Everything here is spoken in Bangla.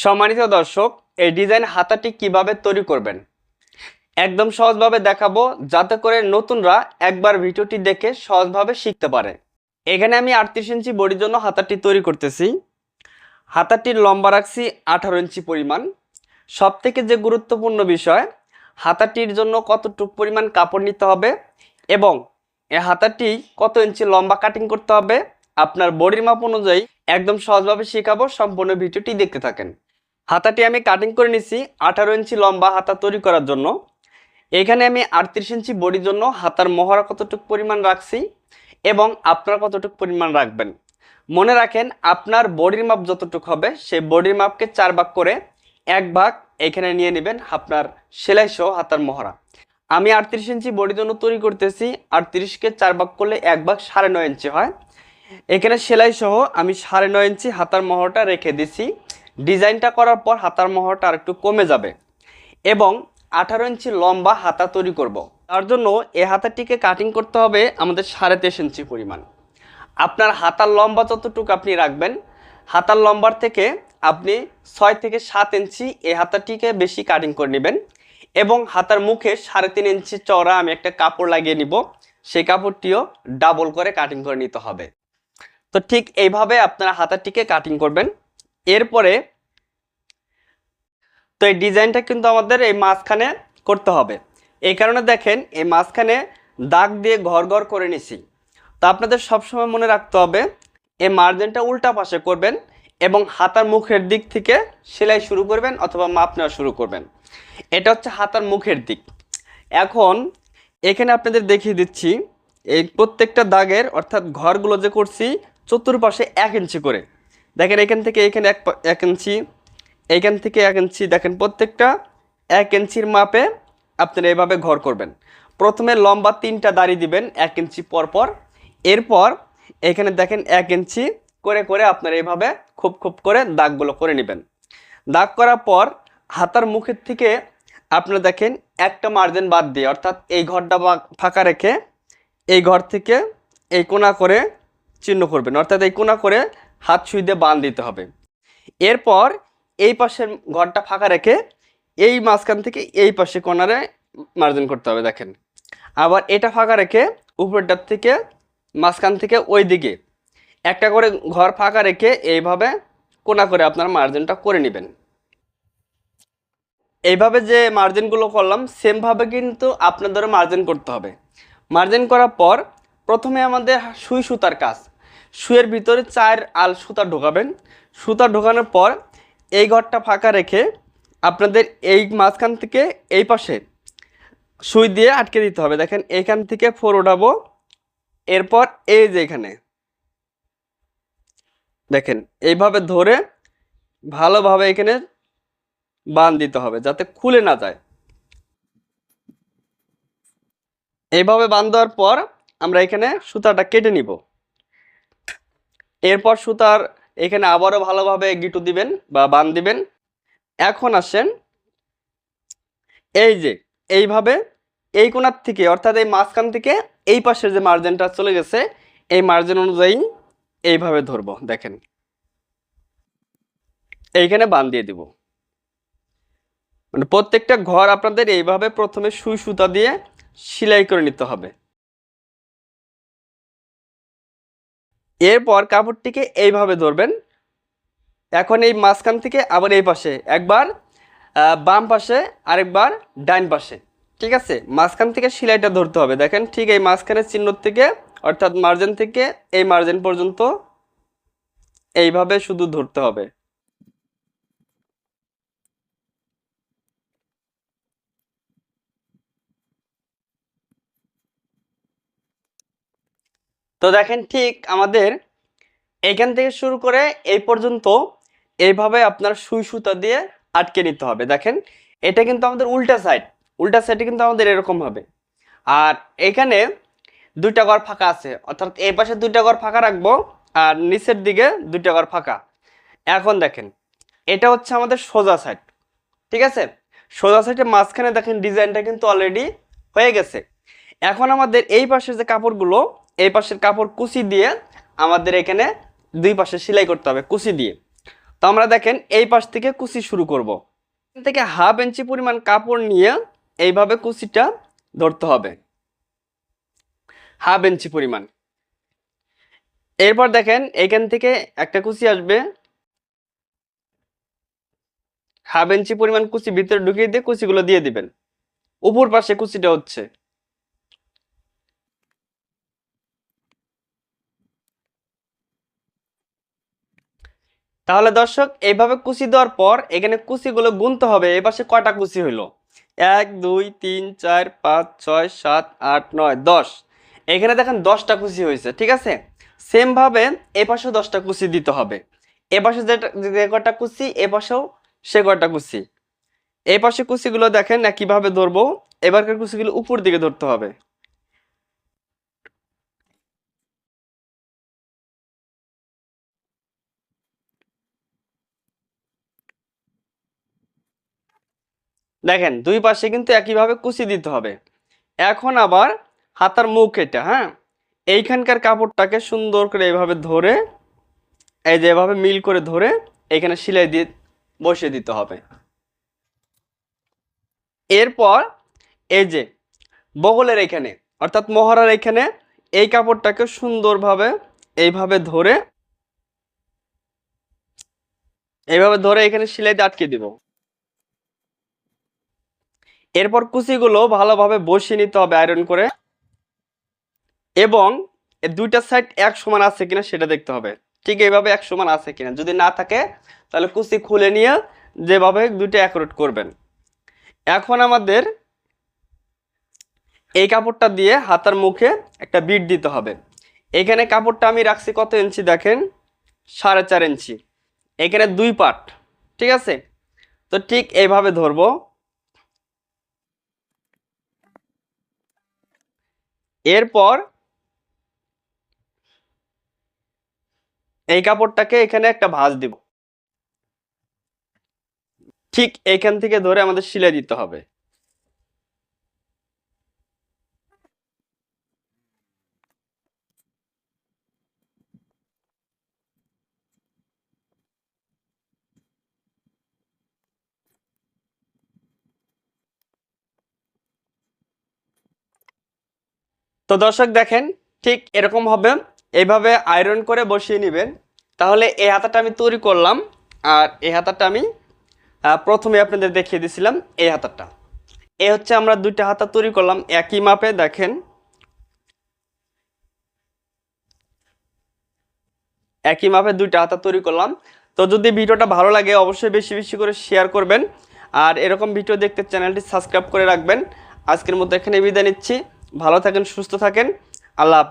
সম্মানিত দর্শক, এই ডিজাইন হাতাটি কিভাবে তৈরি করবেন একদম সহজভাবে দেখাবো, যাতে করে নতুনরা একবার ভিডিওটি দেখে সহজভাবে শিখতে পারে। এখানে আমি 38 ইঞ্চি বডির জন্য হাতাটি তৈরি করতেছি। হাতাটির লম্বা রাখছি 18 ইঞ্চি পরিমাণ। সব থেকে যে গুরুত্বপূর্ণ বিষয়, হাতাটির জন্য কতটুকু পরিমাণ কাপড় নিতে হবে এবং এই হাতাটি কত ইঞ্চি লম্বা কাটিং করতে হবে আপনার বডির মাপ অনুযায়ী একদম সহজভাবে শেখাবো। সম্পূর্ণ ভিডিওটি দেখতে থাকেন। হাতাটি আমি কাটিং করে নিছি 18 ইঞ্চি লম্বা হাতা তৈরি করার জন্য। এখানে আমি 38 ইঞ্চি বডির জন্য হাতার মহড়া কতটুকু পরিমাণ রাখছি এবং আপনারা কতটুকু পরিমাণ রাখবেন। মনে রাখেন, আপনার বডির মাপ যতটুকু হবে সেই বডির মাপকে 4 ভাগ করে 1 ভাগ এখানে নিয়ে নেবেন আপনার সেলাই সহ হাতার মহড়া। আমি 38 ইঞ্চি বডির জন্য তৈরি করতেছি। 38কে 4 ভাগ করলে 1 ভাগ 9.5 ইঞ্চি হয়। এখানে সেলাই সহ আমি 9.5 ইঞ্চি হাতার মহড়াটা রেখে দিছি। ডিজাইনটা করার পর হাতার মহড়াটা আর একটু কমে যাবে এবং 18 ইঞ্চি লম্বা হাতা তৈরি করব। তার জন্য এই হাতাটিকে কাটিং করতে হবে আমাদের 23.5 ইঞ্চি পরিমাণ। আপনার হাতার লম্বা যতটুকু আপনি রাখবেন, হাতার লম্বার থেকে আপনি 6 থেকে 7 ইঞ্চি এই হাতাটিকে বেশি কাটিং করে নেবেন এবং হাতার মুখে 3.5 ইঞ্চি চওড়া আমি একটা কাপড় লাগিয়ে নিব। সেই কাপড়টিও ডাবল করে কাটিং করে নিতে হবে। তো ঠিক এইভাবে আপনারা হাতাটিকে কাটিং করবেন। এরপরে তো এই ডিজাইনটা কিন্তু আমাদের এই মাঝখানে করতে হবে। এই কারণে দেখেন, এই মাঝখানে দাগ দিয়ে ঘর ঘর করে নিছি। তো আপনাদের সবসময় মনে রাখতে হবে, এই মার্জিনটা উল্টা পাশে করবেন এবং হাতার মুখের দিক থেকে সেলাই শুরু করবেন অথবা মাপ নেওয়া শুরু করবেন। এটা হচ্ছে হাতার মুখের দিক। এখন এখানে আপনাদের দেখিয়ে দিচ্ছি, এই প্রত্যেকটা দাগের অর্থাৎ ঘরগুলো যে করছি চতুর্পাশে 1 ইঞ্চি করে। দেখেন এখান থেকে এখানে 1 ইঞ্চি, এইখান থেকে 1 ইঞ্চি। দেখেন প্রত্যেকটা 1 ইঞ্চির মাপে আপনারা এভাবে ঘর করবেন। প্রথমে লম্বা 3টা দাড়ি দিবেন 1 ইঞ্চি পর পর। এরপর এখানে দেখেন 1 ইঞ্চি করে করে আপনারা এইভাবে খুব খুব করে দাগগুলো করে নেবেন। দাগ করার পর হাতার মুখের থেকে আপনারা দেখেন একটা মার্জিন বাদ দিয়ে, অর্থাৎ এই ঘরটা ফাঁকা রেখে এই ঘর থেকে এই কোণা করে চিহ্ন করবেন, অর্থাৎ এই কোণা করে হাত সুই দিয়ে বাঁধ দিতে হবে। এরপর এই পাশের ঘরটা ফাঁকা রেখে এই মাঝখান থেকে এই পাশে কোণারে মার্জিন করতে হবে। দেখেন আবার এটা ফাঁকা রেখে উপরেরটার থেকে মাঝখান থেকে ওই দিকে একটা করে ঘর ফাঁকা রেখে এইভাবে কোণা করে আপনারা মার্জিনটা করে নেবেন। এইভাবে যে মার্জিনগুলো করলাম সেমভাবে কিন্তু আপনাদেরও মার্জিন করতে হবে। মার্জিন করার পর প্রথমে আমাদের সুই সুতার কাজ। সুইয়ের ভিতরে 4 আল সুতা ঢোকাবেন। সুতা ঢোকানোর পর এই ঘরটা ফাঁকা রেখে আপনাদের এই মাঝখান থেকে এই পাশে সুই দিয়ে আটকে দিতে হবে। দেখেন এইখান থেকে 4 উঠাবো। এরপর এই যে এখানে দেখেন এইভাবে ধরে ভালোভাবে এখানে বাঁধ দিতে হবে যাতে খুলে না যায়। এইভাবে বাঁধ দেওয়ার পর আমরা এখানে সুতাটা কেটে নিব। এরপর সুতার এখানে আবারও ভালোভাবে গিটু দিবেন বা বাঁধ দিবেন। এখন আসেন, এই যে এইভাবে এই কোণার থেকে অর্থাৎ এই মাঝখান থেকে এই পাশের যে মার্জিনটা চলে গেছে এই মার্জিন অনুযায়ী এইভাবে ধরবো। দেখেন এইখানে বাঁধ দিয়ে দিব। মানে প্রত্যেকটা ঘর আপনাদের এইভাবে প্রথমে সুই সুতা দিয়ে সেলাই করে নিতে হবে। এরপর কাপড়টিকে এইভাবে ধরবেন। এখন এই মাঝখান থেকে আবার এই পাশে একবার, বাম পাশে আরেকবার, ডাইন পাশে। ঠিক আছে, মাঝখান থেকে সেলাইটা ধরতে হবে। দেখেন ঠিক এই মাঝখানের চিহ্ন থেকে অর্থাৎ মার্জিন থেকে এই মার্জিন পর্যন্ত এইভাবে শুধু ধরতে হবে। তো দেখেন ঠিক আমাদের এখান থেকে শুরু করে এই পর্যন্ত এইভাবে আপনার সুই সুতা দিয়ে আটকে নিতে হবে। দেখেন এটা কিন্তু আমাদের উল্টা সাইড, উল্টা সাইডে কিন্তু আমাদের এরকম হবে। আর এখানে 2টা ঘর ফাঁকা আছে, অর্থাৎ এই পাশে 2টা ঘর ফাঁকা রাখবো আর নিচের দিকে 2টা ঘর ফাঁকা। এখন দেখেন এটা হচ্ছে আমাদের সোজা সাইড। ঠিক আছে, সোজা সাইডের মাঝখানে দেখেন ডিজাইনটা কিন্তু অলরেডি হয়ে গেছে। এখন আমাদের এই পাশের যে কাপড়গুলো, এই পাশের কাপড় কুচি দিয়ে আমাদের এখানে 2 পাশে সেলাই করতে হবে কুচি দিয়ে। তো আমরা দেখেন এই পাশ থেকে কুচি শুরু করব। এখান থেকে 1/2 ইঞ্চি পরিমাণ কাপড় নিয়ে এইভাবে কুচিটা ধরতে হবে, 1/2 ইঞ্চি পরিমাণ। এরপর দেখেন এখান থেকে একটা কুচি আসবে, 1/2 ইঞ্চি পরিমাণ কুচি ভিতরে ঢুকিয়ে দিয়ে কুচিগুলো দিয়ে দিবেন। উপর পাশে কুচিটা হচ্ছে। তাহলে দর্শক এইভাবে কুচি দেওয়ার পর এখানে কুচিগুলো গুনতে হবে, এই পাশে কয়টা কুচি হইলো, 1 2 3 4 5 6 7 8 9 10। এখানে দেখেন 10টা কুচি হয়েছে, ঠিক আছে। সেম ভাবে এই পাশেও 10টা কুচি দিতে হবে। এ পাশে যে কয়টা কুচি এ পাশেও সে কয়টা কুচি। এই পাশে কুচিগুলো দেখেন কিভাবে ধরবো, এবারকার কুচিগুলো উপর দিকে ধরতে হবে। দেখেন দুই পাশে কিন্তু একইভাবে কুচি দিতে হবে। এখন আবার হাতার মুখ এটা, হ্যাঁ, এইখানকার কাপড়টাকে সুন্দর করে এইভাবে ধরে, এই যে এভাবে মিল করে ধরে এখানে সেলাই দিয়ে বসিয়ে দিতে হবে। এরপর এই যে বগলের এখানে অর্থাৎ মহড়ার এখানে এই কাপড়টাকে সুন্দরভাবে এইভাবে ধরে এখানে সেলাই দিয়ে আটকে দিব। এরপর কুচিগুলো ভালোভাবে বসিয়ে নিতে হবে আয়রন করে, এবং এই দুইটা সাইড এক সমান আছে কিনা সেটা দেখতে হবে। ঠিক এইভাবে এক সমান আছে কিনা, যদি না থাকে তাহলে কুচি খুলে নিয়ে যেভাবে দুইটা একরোট করবেন। এখন আমাদের এই কাপড়টা দিয়ে হাতার মুখে একটা বিট দিতে হবে। এখানে কাপড়টা আমি রাখছি কত ইঞ্চি দেখেন, 4.5 ইঞ্চি। এখানে 2 পার্ট, ঠিক আছে। তো ঠিক এইভাবে ধরবো। এরপর এই কাপড়টাকে এখানে একটা ভাঁজ দিব, ঠিক এইখান থেকে ধরে আমাদের সেলাই দিতে হবে। তো দর্শক দেখেন ঠিক এরকম হবে, এইভাবে আয়রন করে বসিয়ে নেবেন। তাহলে এই হাতাটা আমি তৈরি করলাম, আর এই হাতাটা আমি প্রথমে আপনাদের দেখিয়ে দিয়েছিলাম। এই হাতাটা এই হচ্ছে আমরা দুইটা হাতা তৈরি করলাম একই মাপে, দেখেন একই মাপে দুইটা হাতা তৈরি করলাম। তো যদি ভিডিওটা ভালো লাগে অবশ্যই বেশি বেশি করে শেয়ার করবেন, আর এরকম ভিডিও দেখতে চ্যানেলটি সাবস্ক্রাইব করে রাখবেন। আজকের মতো এখানে বিদায় নিচ্ছি। ভালো থাকেন, সুস্থ থাকেন, আল্লাহ হাফেজ।